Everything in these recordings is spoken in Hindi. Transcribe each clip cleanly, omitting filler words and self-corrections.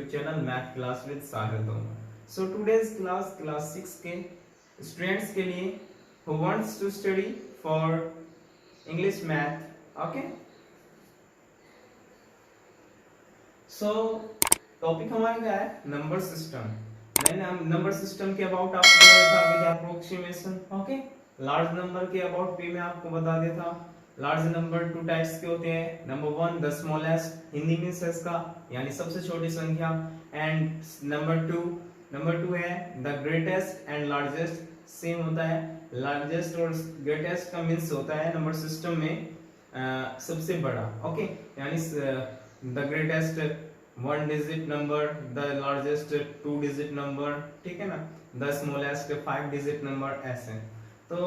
YouTube channel Math Class with Sagar Tomar. So today's class 6 के students के लिए who wants to study for English Math, okay? So topic हमारा क्या है? Number system. मैंने नंबर सिस्टम के अबाउट आपको बताया था with approximation, okay? Large number के अबाउट भी मैं आपको बता दिया था. लार्ज नंबर टू टाइप्स के होते हैं. नंबर 1 द स्मॉलेस्ट, हिंदी में इसका यानी सबसे छोटी संख्या, एंड नंबर 2 है the greatest and largest. Same होता है, लार्जेस्ट और ग्रेटेस्ट का मींस होता है नंबर सिस्टम में सबसे बड़ा, ओके? यानी the greatest 1 digit number, the largest 2 digit number, ठीक है ना? द स्मॉलेस्ट 5 डिजिट नंबर, ऐसे. तो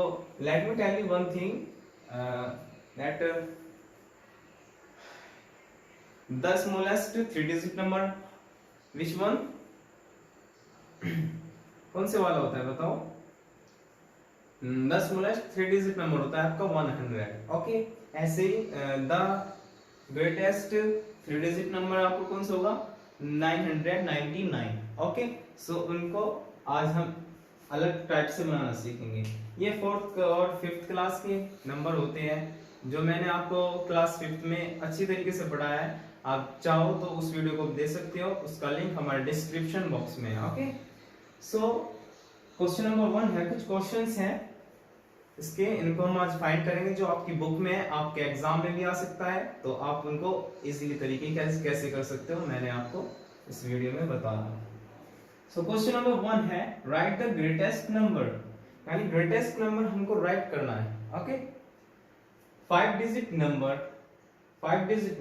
let me tell you one thing that the smallest 3 digit number which one कौन से वाला होता है बताओ? द स्मॉलेस्ट 3 डिजिट नंबर होता है आपका 100, ओके? ऐसे ही द ग्रेटेस्ट 3 डिजिट नंबर आपको कौन सा होगा? 999, ओके? सो उनको आज हम अलग टाइप से बनाना सीखेंगे. ये 4th और 5th क्लास के नंबर होते हैं जो मैंने आपको क्लास 5th में अच्छी तरीके से पढ़ाया है. आप चाहो तो उस वीडियो को देख सकते हो, उसका लिंक हमारे डिस्क्रिप्शन बॉक्स में है, ओके? सो क्वेश्चन नंबर 1 है, कुछ क्वेश्चंस हैं इसके, इनको हम आज फाइंड करेंगे जो आपकी बुक में है, आपके एग्जाम में भी आ सकता है, तो आप उनको इजीली तरीके कैसे कर सकते हो मैंने आपको इस वीडियो में बता रहा हूँ. सो क्वेश्चन नंबर 1 है राइट द ग्रेटेस्ट नंबर, यानी ग्रेटेस्ट नंबर हमको राइट करना है, ओके? 5 डिजिट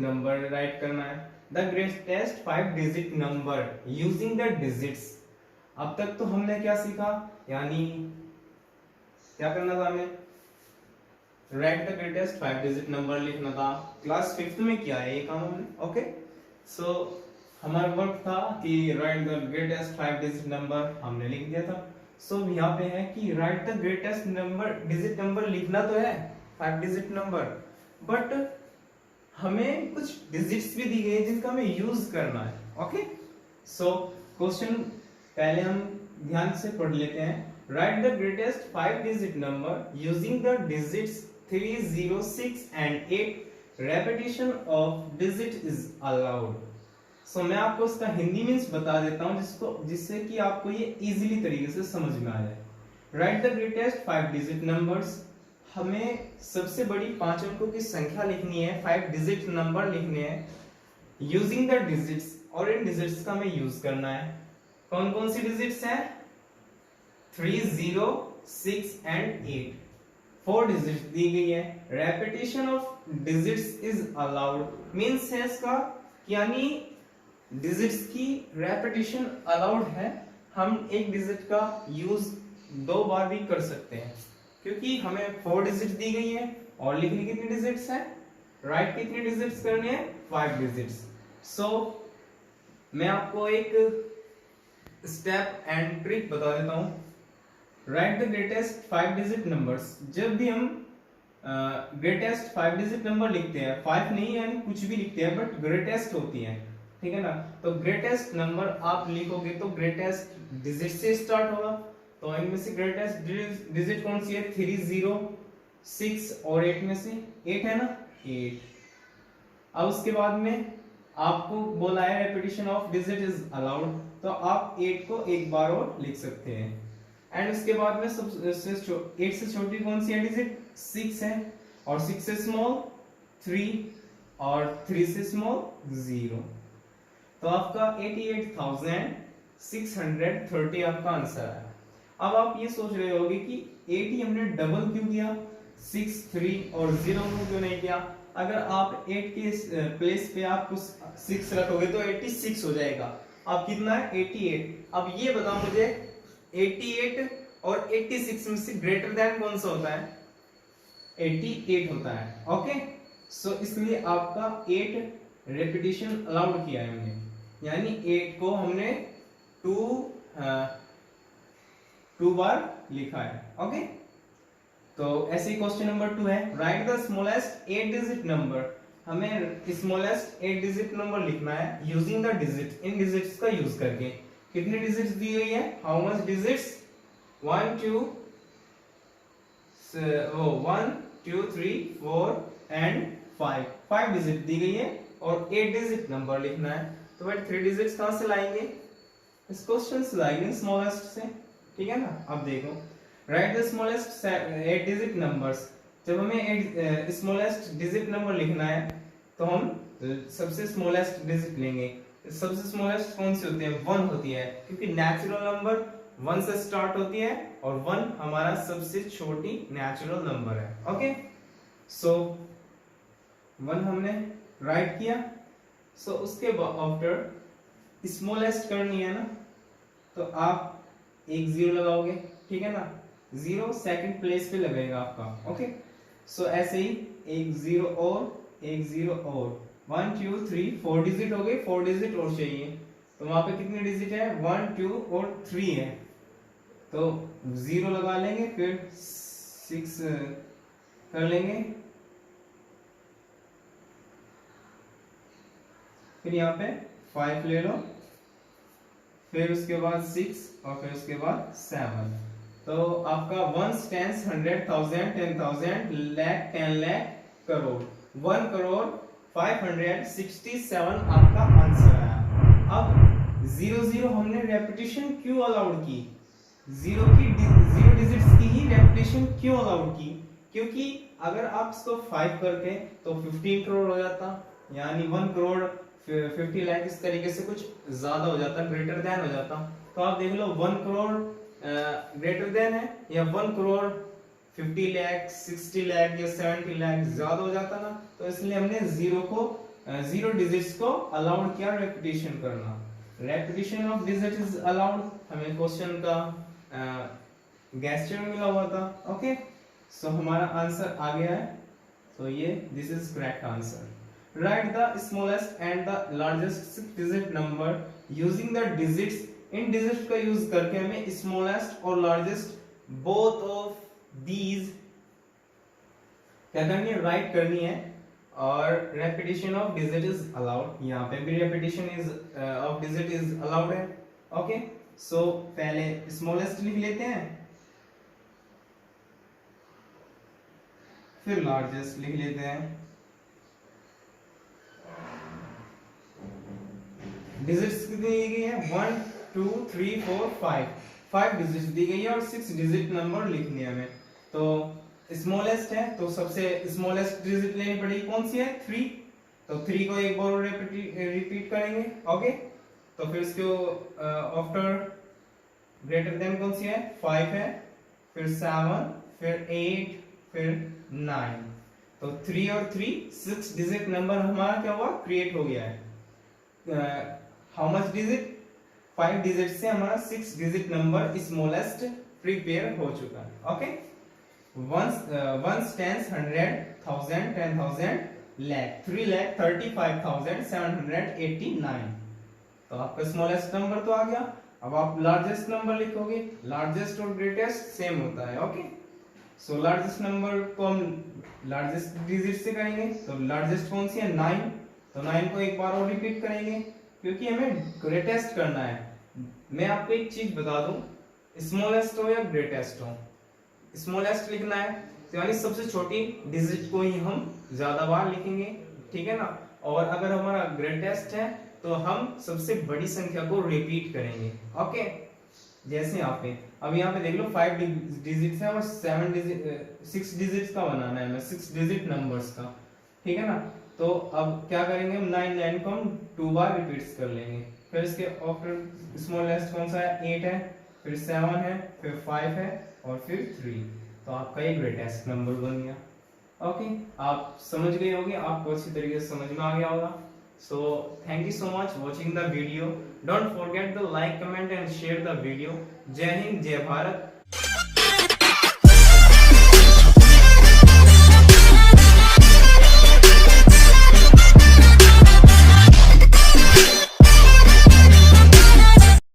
नंबर राइट करना है. The greatest 5 digit number using the digits. अब तक तो हमने क्या सीखा, यानी क्या करना था हमें? Right the greatest 5 digit number लिखना था. क्लास 5th में किया है ये काम हमने, ओके? सो हमारा वर्क था कि right the greatest 5 digit number हमने लिख दिया था. सो यहाँ पे है कि right the greatest number, digit number लिखना तो है 5 डिजिट नंबर, बट हमें कुछ डिजिट्स भी दी गई है जिनका हमें यूज करना है, ओके? सो क्वेश्चन पहले हम ध्यान से पढ़ लेते हैं. Write the greatest 5 digit number using the digits 3, 0, 6 and 8. Repetition of digit is allowed. So मैं आपको इसका हिंदी मीन्स बता देता हूं जिससे कि आपको ये इजीली तरीके से समझ में आ जाए. Right the greatest 5 digit numbers, हमें सबसे बड़ी 5 अंकों की संख्या लिखनी है, 5 डिजिट नंबर लिखने हैं यूजिंग द डिजिट्स, और इन डिजिट्स का हमें यूज करना है. कौन कौन सी डिजिट्स हैं? 3, 0, 6 and 8. 4 डिजिट्स दी गई है. Repetition of digits is allowed means है इसका, यानी डिजिट्स की रेपिटेशन अलाउड है. हम एक डिजिट का यूज 2 बार भी कर सकते हैं क्योंकि हमें 4 डिजिट दी गई है और लिखनी कितनी डिजिट्स है? राइट कितनी डिजिट्स करनी है? 5 डिजिट्स. सो मैं आपको एक स्टेप एंड ट्रिक बता देता हूं. Right the greatest 5 digit numbers. जब भी हम ग्रेटेस्ट 5 डिजिट नंबर लिखते हैं, 5 नहीं यानी कुछ भी लिखते हैं बट ग्रेटेस्ट होती है, ठीक है ना? तो ग्रेटेस्ट नंबर आप लिखोगे तो ग्रेटेस्ट डिजिट से स्टार्ट होगा. तो इनमें से ग्रेटेस्ट डिजिट कौन सी है? 3, 0, 6 और 8 में से 8 है ना? 8. अब उसके बाद में आपको बोला है repetition of digit is allowed, तो आप 8 को एक बार और लिख सकते हैं. एंड उसके बाद में सबसे 8 से छोटी कौन सी है डिजिट? 6 है, और 6 से स्मॉल 3, और 3 से स्मॉल 0. तो आपका 88,630 आपका आंसर है. अब आप ये सोच रहे होंगे कि 80 हमने डबल क्यों किया, 6, 3 और 0 क्यों नहीं किया? अगर आप 8 के प्लेस पे आप 6 रखोगे तो 86 हो जाएगा. अब कितना है? 88. अब ये बताओ मुझे 88 और 86 में से ग्रेटर देन कौन सा होता है? 88 होता है, ओके? सो इसलिए आपका 8 रेपिटेशन अलाउड किया है हमने, यानी 8 को हमने 2 बार लिखा है, ओके? तो ऐसे क्वेश्चन नंबर 2 है write the smallest 8 digit number. हमें स्मॉलेस्ट 8 डिजिट नंबर लिखना है यूजिंग द डिजिट, इन डिजिट्स का यूज करके। कितनी डिजिट्स दी गई है, how much digits, 1 2 3 4 and 5 digit दी गई है और 8 डिजिट नंबर लिखना है। तो भाई 3 डिजिट्स कहां से लाएंगे, इस क्वेश्चन से लाएंगे स्मॉलेस्ट से, ठीक है ना। अब देखो, right the smallest 8 digit numbers. जब हमें स्मॉलेस्ट डिजिट नंबर लिखना है तो हम सबसे स्मॉलेस्ट डिजिट लेंगे। सबसे स्मॉलेस्ट कौन सी होती है, 1 होती है, क्योंकि नेचुरल नंबर 1 से स्टार्ट होती है और 1 हमारा सबसे छोटी नेचुरल नंबर है। ओके, सो 1 हमने राइट किया। सो उसके आफ्टर स्मॉलेस्ट करनी है ना, तो आप एक 0 लगाओगे, ठीक है ना। 0 सेकंड प्लेस पे लगेगा आपका। ओके, सो ऐसे ही एक 0 और एक 0 और 1 2 3 4 डिजिट हो गए, 4 डिजिट और चाहिए। तो वहां पे कितनी डिजिट है, 1 2 और 3 है, तो 0 लगा लेंगे, फिर 6 कर लेंगे, फिर यहाँ पे 5 ले लो, फिर उसके बाद 6 और फिर उसके बाद 7। तो आपका 1 10 100 1000 10,000 लाख 10 लाख करोड़ 1 करोड़ 567 आपका आंसर आया। अब 0 हमने रेपिटेशन क्यों अलाउड की, 0 डिजिट्स की ही रेपिटेशन क्यों अलाउड की, क्योंकि अगर आप इसको 5 करते तो 15 करोड़ हो जाता, यानी 1 करोड़ 50 लाख, इस तरीके से कुछ ज्यादा हो जाता, ग्रेटर देन हो जाता। तो आप देख लो 1 करोड़ ग्रेटर देन है, या 1 करोड़ 50 लाख 60 लाख या 70 लाख ज्यादा हो जाता ना। तो इसलिए हमने 0 डिजिट्स को अलाउड किया रेपिटेशन करना। Repetition of digit is allowed, हमें क्वेश्चन का गेस्चर मिला हुआ था। ओके, सो हमारा आंसर आ गया है। तो ये this is correct answer. Write the smallest and the largest 6-digit number using the digits, in digits का यूज करके हमें स्मॉलेस्ट और लार्जेस्ट बोथ ऑफ दीज क्या करनी है, राइट करनी है। और repetition of digit is allowed, यहाँ पे भी repetition is of digit is allowed है। ओके, सो पहले स्मॉलेस्ट लिख लेते हैं, फिर लार्जेस्ट लिख लेते हैं। डिजिट्स कितनी दी गई है, 1 2 3 4 5 डिजिट्स दी गई है और 6 डिजिट नंबर लिखनी है हमें। तो स्मॉलेस्ट है तो सबसे स्मॉलेस्ट डिजिट लेनी पड़ेगी, कौन सी है, 3। तो 3 को एक बार रिपीट करेंगे। ओके, तो फिर इसको आफ्टर ग्रेटर देन कौन सी है, 5 है, फिर 7, फिर 8, फिर 9। तो 3 और 3 6 डिजिट नंबर हमारा क्या हुआ, क्रिएट हो गया है। हाउ मच डिजिट, 5 डिजिट से हमारा 6 डिजिट नंबर स्मॉलेस्ट प्रिपेयर हो चुका है। ओके, 1 10 100 1000 10,000 लाख 3,35,789। तो आपका स्मॉलेस्ट नंबर तो आ गया। अब आप लार्जेस्ट नंबर लिखोगे, लार्जेस्ट और ग्रेटेस्ट सेम होता है। ओके, सो लार्जेस्ट नंबर को हम लार्जेस्ट डिजिट से करेंगे। तो लार्जेस्ट कौन सी है, 9। तो 9 को एक बार और रिपीट करेंगे, क्योंकि हमें ग्रेटेस्ट करना है। मैं आपको एक चीज बता दूं, स्मॉलेस्ट हो या ग्रेटेस्ट हो, स्मॉलेस्ट लिखना है तो यानी सबसे छोटी डिजिट को ही हम ज्यादा बार लिखेंगे, ठीक है ना। और अगर हमारा ग्रेटेस्ट है तो हम सबसे बड़ी संख्या को रिपीट करेंगे। ओके, जैसे यहाँ पे अब यहाँ पे देख लो 5 डिजिट्स है और 6 डिजिट्स का बनाना है हमें, 6 डिजिट नंबर्स का, ठीक है ना। तो अब क्या करेंगे, हम 9 को हम 2 बार रिपीट्स कर लेंगे। फिर इसके आफ्टर स्मॉलेस्ट कौन सा है, 8 है, फिर 7 है, फिर 5 है और फिर 3। तो आपका ये ग्रेटेस्ट नंबर बन गया। ओके, आप समझ गए होंगे, आपको अच्छी तरीके से समझ में आ गया होगा। So thank you so much watching the video. Don't forget the like, comment and share the video. जय हिंद, जय भारत।